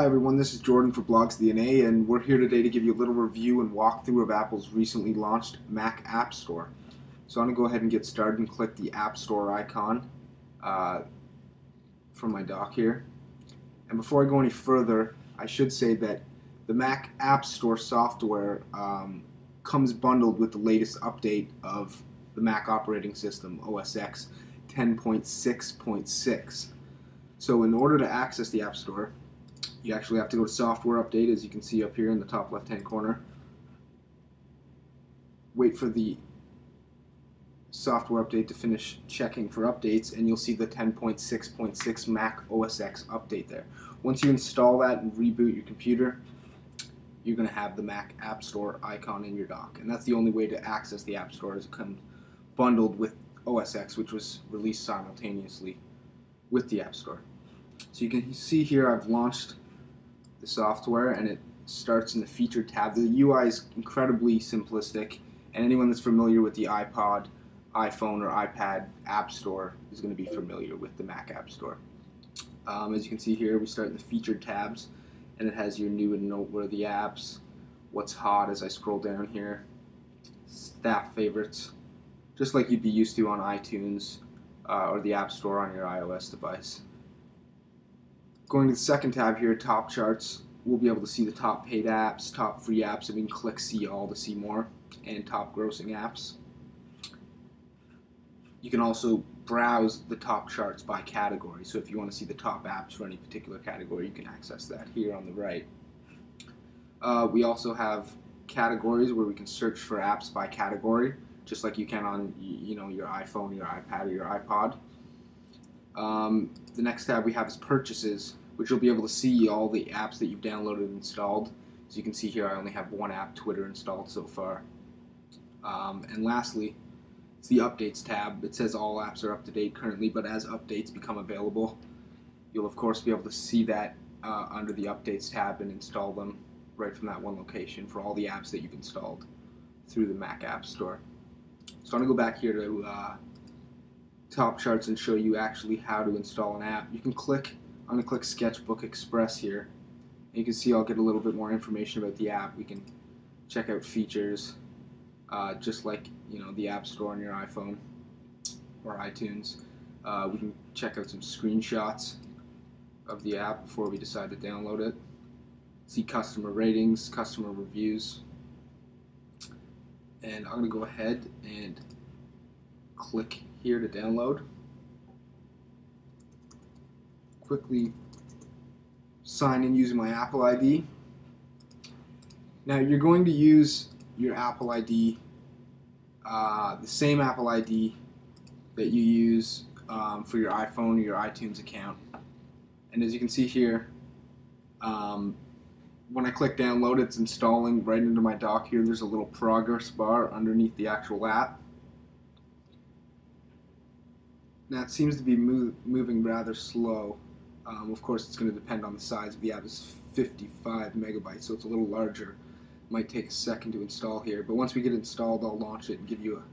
Hi everyone, this is Jordan for Blogs DNA, and we're here today to give you a little review and walkthrough of Apple's recently launched Mac App Store. So I'm going to go ahead and get started and click the App Store icon from my dock here. And before I go any further, I should say that the Mac App Store software comes bundled with the latest update of the Mac operating system, OS X 10.6.6. So in order to access the App Store, you actually have to go to Software Update, as you can see up here in the top left-hand corner. Wait for the Software Update to finish checking for updates, and you'll see the 10.6.6 Mac OS X update there. Once you install that and reboot your computer, you're going to have the Mac App Store icon in your dock. And that's the only way to access the App Store, as it comes bundled with OS X, which was released simultaneously with the App Store. So you can see here I've launched the software, and it starts in the Featured tab. The UI is incredibly simplistic, and anyone that's familiar with the iPod, iPhone, or iPad App Store is going to be familiar with the Mac App Store. As you can see here, we start in the Featured tabs, and it has your new and noteworthy apps, what's hot as I scroll down here, staff favorites, just like you'd be used to on iTunes or the App Store on your iOS device. Going to the second tab here, Top Charts, we'll be able to see the top paid apps, top free apps, and we can click See All to see more, and top grossing apps. You can also browse the top charts by category, so if you want to see the top apps for any particular category, you can access that here on the right. We also have categories where we can search for apps by category, just like you can on your iPhone, your iPad, or your iPod. The next tab we have is Purchases, which you'll be able to see all the apps that you've downloaded and installed. As you can see here, I only have one app, Twitter, installed so far. And lastly, it's the Updates tab. It says all apps are up to date currently, but as updates become available, you'll of course be able to see that under the Updates tab and install them right from that one location for all the apps that you've installed through the Mac App Store. So I'm going to go back here to Top Charts and show you actually how to install an app. I'm going to click Sketchbook Express here, and you can see I'll get a little bit more information about the app. We can check out features, just like the App Store on your iPhone or iTunes. We can check out some screenshots of the app before we decide to download it. See customer ratings, customer reviews, and I'm going to go ahead and click here to download. Quickly sign in using my Apple ID. Now you're going to use your Apple ID, the same Apple ID that you use for your iPhone or your iTunes account. And as you can see here, when I click download, it's installing right into my dock here. There's a little progress bar underneath the actual app. Now it seems to be moving rather slow. Of course, it's going to depend on the size of the app. It's 55 megabytes, so it's a little larger. It might take a second to install here, but once we get it installed, I'll launch it and give you a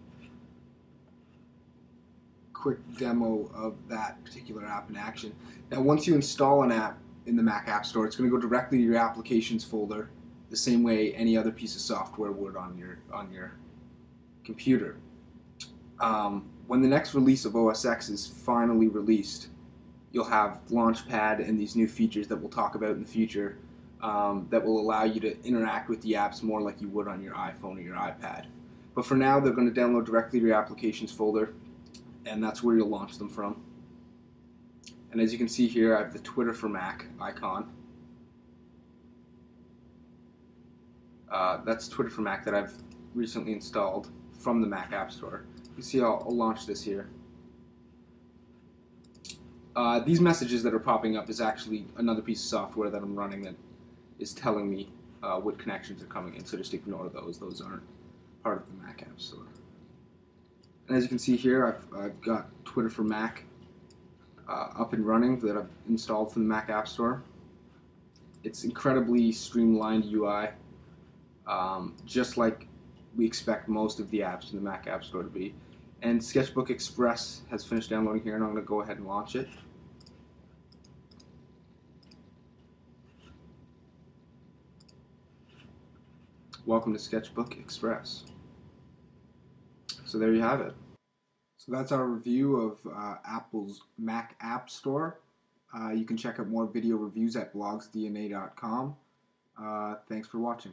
quick demo of that particular app in action. Now, once you install an app in the Mac App Store, it's going to go directly to your Applications folder, the same way any other piece of software would on your computer. When the next release of OS X is finally released, you'll have Launchpad and these new features that we'll talk about in the future that will allow you to interact with the apps more like you would on your iPhone or your iPad. But for now, they're going to download directly to your Applications folder, and that's where you'll launch them from. And as you can see here, I have the Twitter for Mac icon. That's Twitter for Mac that I've recently installed from the Mac App Store. You can see I'll launch this here. These messages that are popping up is actually another piece of software that I'm running that is telling me what connections are coming in, so just ignore those. Those aren't part of the Mac App Store. And as you can see here, I've got Twitter for Mac up and running that I've installed from the Mac App Store. It's incredibly streamlined UI, just like we expect most of the apps in the Mac App Store to be. And Sketchbook Express has finished downloading here, and I'm going to go ahead and launch it. welcome to Sketchbook Express. So there you have it. So that's our review of Apple's Mac App Store. You can check out more video reviews at blogsdna.com. Thanks for watching.